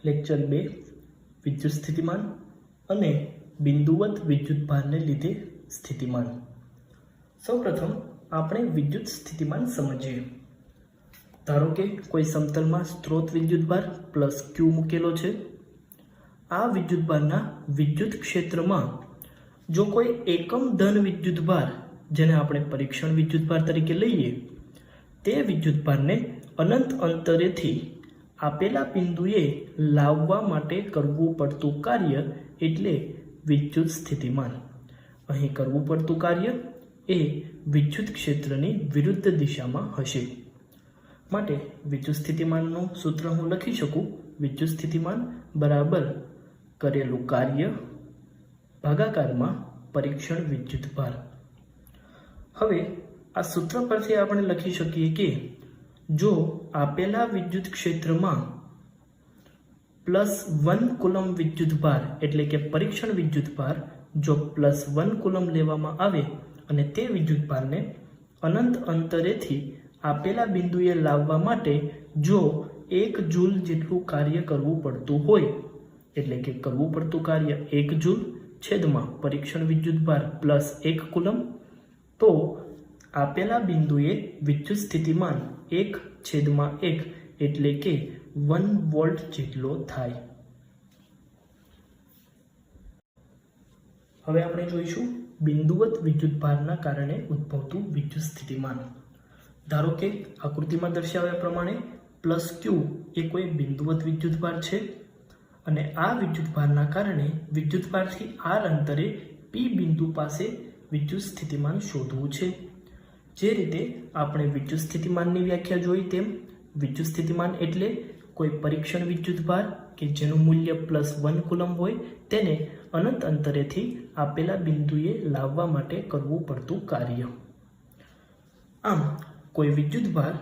Lecture 2 વિદ્યુત સ્થિતિમાન અને બિંદુવત વિદ્યુતભારને લીધે સ્થિતિમાન. સૌપ્રથમ આપણે વિદ્યુત સ્થિતિમાન સમજીએ. ધારો કે કોઈ સમતલમાં સ્ત્રોત વિદ્યુતભાર પ્લસ ક્યુ મૂકેલો છે. આ વિદ્યુતભારના વિદ્યુત ક્ષેત્રમાં જો કોઈ એકમ ધન વિદ્યુતભાર, જેને આપણે પરીક્ષણ વિદ્યુતભાર તરીકે લઈએ, તે વિદ્યુતભારને અનંત અંતરેથી આપેલા બિંદુએ લાવવા માટે કરવું પડતું કાર્ય એટલે વિદ્યુત સ્થિતિમાન. અહીં કરવું પડતું કાર્ય એ વિદ્યુત ક્ષેત્રની વિરુદ્ધ દિશામાં હશે. માટે વિદ્યુત સ્થિતિમાનનું સૂત્ર હું લખી શકું. વિદ્યુત સ્થિતિમાન બરાબર કરેલું કાર્ય ભાગાકારમાં પરીક્ષણ વિદ્યુતભાર. હવે આ સૂત્ર પરથી આપણે લખી શકીએ કે જો આપેલા વિદ્યુત ક્ષેત્રમાં +1 કુલમ વિદ્યુતભાર એટલે કે પરીક્ષણ વિદ્યુતભાર જો +1 કુલમ લેવામાં આવે અને તે વિદ્યુતભારને અનંત અંતરેથી આપેલા બિંદુએ લાવવા માટે જો 1 જૂલ જેટલું કાર્ય કરવું પડતું હોય, એટલે કે કરવું પડતું કાર્ય 1 જૂલ છેદમાં પરીક્ષણ વિદ્યુતભાર +1 કુલમ, તો આપેલા બિંદુએ વિદ્યુત સ્થિતિમાન 1/1 એટલે કે 1 વોલ્ટ જેટલો થાય. હવે આપણે જોઈશું બિંદુવત વિદ્યુતભારના કારણે ઉદ્ભવતું વિદ્યુત સ્થિતિમાન. ધારો કે આકૃતિમાં દર્શાવ્યા પ્રમાણે +q એ કોઈ બિંદુવત વિદ્યુતભાર છે અને આ વિદ્યુતભારના કારણે વિદ્યુતભારથી r અંતરે p બિંદુ પાસે વિદ્યુત સ્થિતિમાન શોધવું છે. જે રીતે આપણે વિદ્યુત સ્થિતિમાનની વ્યાખ્યા જોઈ તેમ વિદ્યુત સ્થિતિમાન એટલે કોઈ પરીક્ષણ વિદ્યુતભાર કે જેનું મૂલ્ય +1 કુલમ હોય તેને અનંત અંતરેથી આપેલા બિંદુએ લાવવા માટે કરવું પડતું કાર્ય. આમ કોઈ વિદ્યુતભાર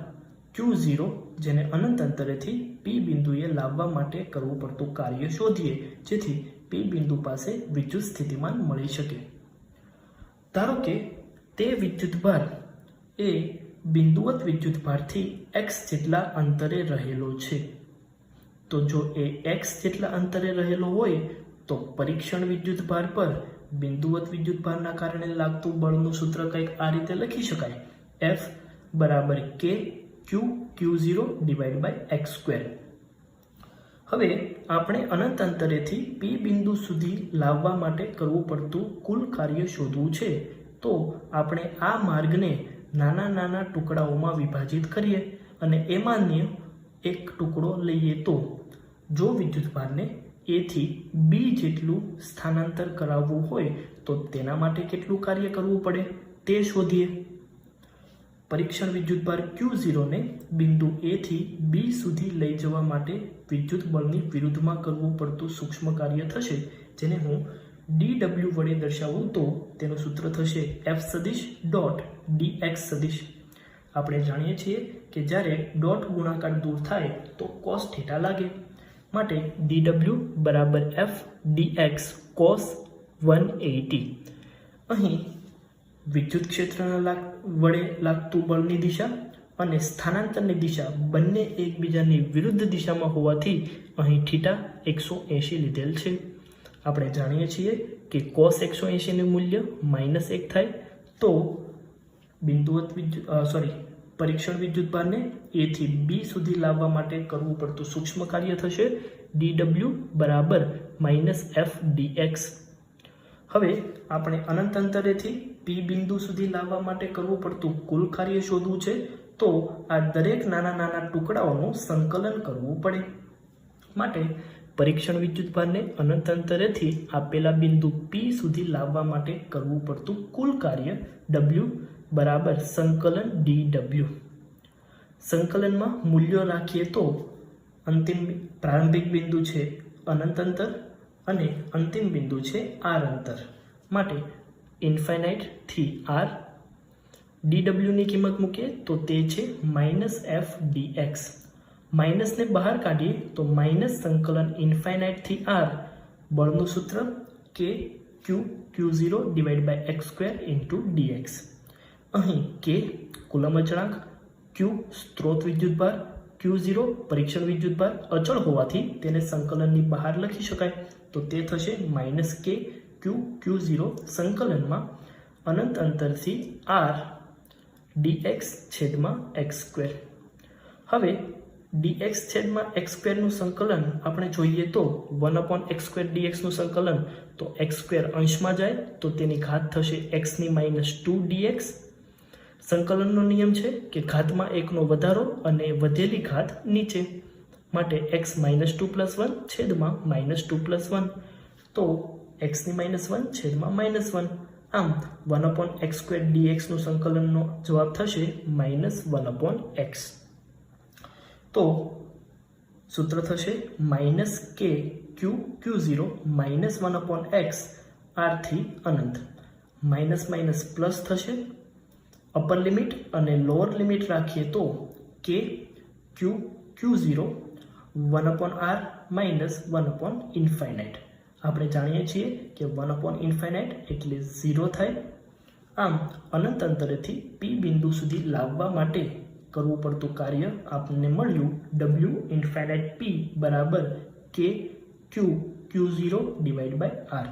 Q0 જેને અનંત અંતરેથી P બિંદુએ લાવવા માટે કરવું પડતું કાર્ય શોધીએ જેથી P બિંદુ પાસે વિદ્યુત સ્થિતિમાન મળી શકે. ધારો કે તે વિદ્યુતભાર એ બિંદુવત વિદ્યુતભારથી x જેટલા અંતરે રહેલો છે. તો જો એ x જેટલા અંતરે રહેલો હોય તો પરીક્ષણ વિદ્યુતભાર પર બિંદુવત વિદ્યુતભારના કારણે લાગતું બળનું સૂત્ર કંઈક આ રીતે લખી શકાય. F બરાબર k q0/x². હવે આપણે અનંત અંતરેથી P બિંદુ સુધી લાવવા માટે કરવું પડતું કુલ કાર્ય શોધવું છે. તો આપણે આ માર્ગને નાના નાના ટુકડાઓમાં વિભાજિત કરીએ અને એમાંનો એક ટુકડો લઈએ. તો જો વિદ્યુતભારને A થી B જેટલું સ્થાનાંતર કરાવવું હોય તો તેના માટે કેટલું કાર્ય કરવું પડે તે શોધીએ. પરીક્ષણ વિદ્યુતભાર Q0 ને બિંદુ A થી B સુધી લઈ જવા માટે વિદ્યુત બળની વિરુદ્ધમાં કરવું પડતું સૂક્ષ્મ કાર્ય થશે, જેને હું dw વડે દર્શાવું તો તેનું સૂત્ર થશે F સદિશ ડોટ dx સદિશ. આપણે જાણીએ છીએ કે જ્યારે ડોટ ગુણાકાર દૂર થાય તો cos θ લાગે. માટે dw બરાબર F dx cos 180. અહીં વિદ્યુત ક્ષેત્રના વડે લાગતું બળની દિશા અને સ્થાનાંતરની દિશા બંને એકબીજાની વિરુદ્ધ દિશામાં હોવાથી અહીં θ 180 લીધેલ છે. આપણે જાણીએ છીએ કે cos 180 નું મૂલ્ય -1 થાય. તો બિંદુવત પરીક્ષણ વિદ્યુતભારને A થી B સુધી લાવવા માટે કરવું પડતું સૂક્ષ્મ કાર્ય થશે dw બરાબર -f dx. હવે આપણે અનંત અંતરેથી P બિંદુ સુધી લાવવા માટે કરવું પડતું કુલ કાર્ય શોધવું છે. તો આ દરેક નાના નાના ટુકડાઓનું સંકલન કરવું પડે. માટે પરીક્ષણ વિદ્યુતભારને અનંત અંતરેથી આપેલા બિંદુ P સુધી લાવવા માટે કરવું પડતું કુલ કાર્ય W બરાબર સંકલન dw. સંકલનમાં મૂલ્યો રાખીએ તો અંતિમ પ્રારંભિક બિંદુ છે અનંત અંતર અને અંતિમ બિંદુ છે r અંતર. માટે ઇન્ફાઇનાઇટ થી r dw ની કિંમત મૂકીએ તો તે છે -f dx. માઇનસને બહાર કાઢીએ તો માઇનસ સંકલન ઇન્ફાઇનાઇટ થી r બળનું સૂત્ર k q0/x² dx. અહીં k કુલમ અચળાંક, q સ્ત્રોત વિદ્યુતભાર, q Q0 પરીક્ષણ વિદ્યુતભાર અચળ હોવાથી તેને સંકલનની બહાર લખી શકાય, તો તે થશે -k Q0 સંકલનમાં અનંત અંતરથી r dx છેદમાં x². હવે dx છેદમાં x² નું સંકલન આપણે જોઈએ તો 1/x² dx નું સંકલન, તો x² અંશમાં જાય તો તેની ઘાત થશે x-2 dx. સંકલનનો નિયમ છે કે ઘાતમાં 1નો વધારો અને વધેલી ઘાત નીચે, માટે x-2 + 1 છેદમાં -2 + 1, તો x-1 છેદમાં -1. આમ 1/x² dx નું સંકલનનો જવાબ થશે -1/x. તો સૂત્ર થશે -k Q0 -1/x r થી અનંત. માઇનસ માઇનસ પ્લસ થશે, અપર લિમિટ અને લોઅર લિમિટ રાખીએ તો k Q0 1/r -1/∞. આપણે જાણીએ છીએ કે 1/∞ એટલે 0 થાય. આમ અનંત અંતરેથી p બિંદુ સુધી લાવવા માટે કરવું પડતું કાર્ય આપણને મળ્યું w∞p બરાબર k Q0/r.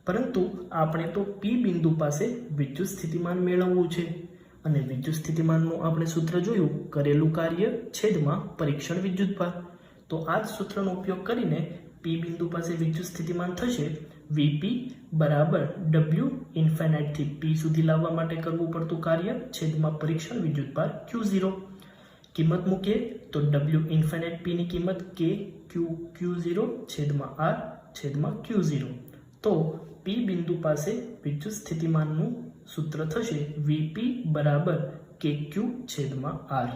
પરંતુ આપણે તો p બિંદુ પાસે વિદ્યુત સ્થિતિમાન મેળવવું છે, અને વિદ્યુત સ્થિતિમાનનું આપણે સૂત્ર જોયું, કરેલું કાર્ય છેદમાં પરીક્ષણ વિદ્યુતભાર. તો આ જ સૂત્રનો ઉપયોગ કરીને p બિંદુ પાસે વિદ્યુત સ્થિતિમાન થશે Vp બરાબર w∞ થી p સુધી લાવવા માટે કરવું પડતું કાર્ય છેદમાં પરીક્ષણ વિદ્યુતભાર Q0. કિંમત મૂકીએ તો w∞p ની કિંમત k Q0/r/Q0. તો p બિંદુ પાસે વિદ્યુત સ્થિતિમાનનું સૂત્ર થશે Vp બરાબર kQ/r.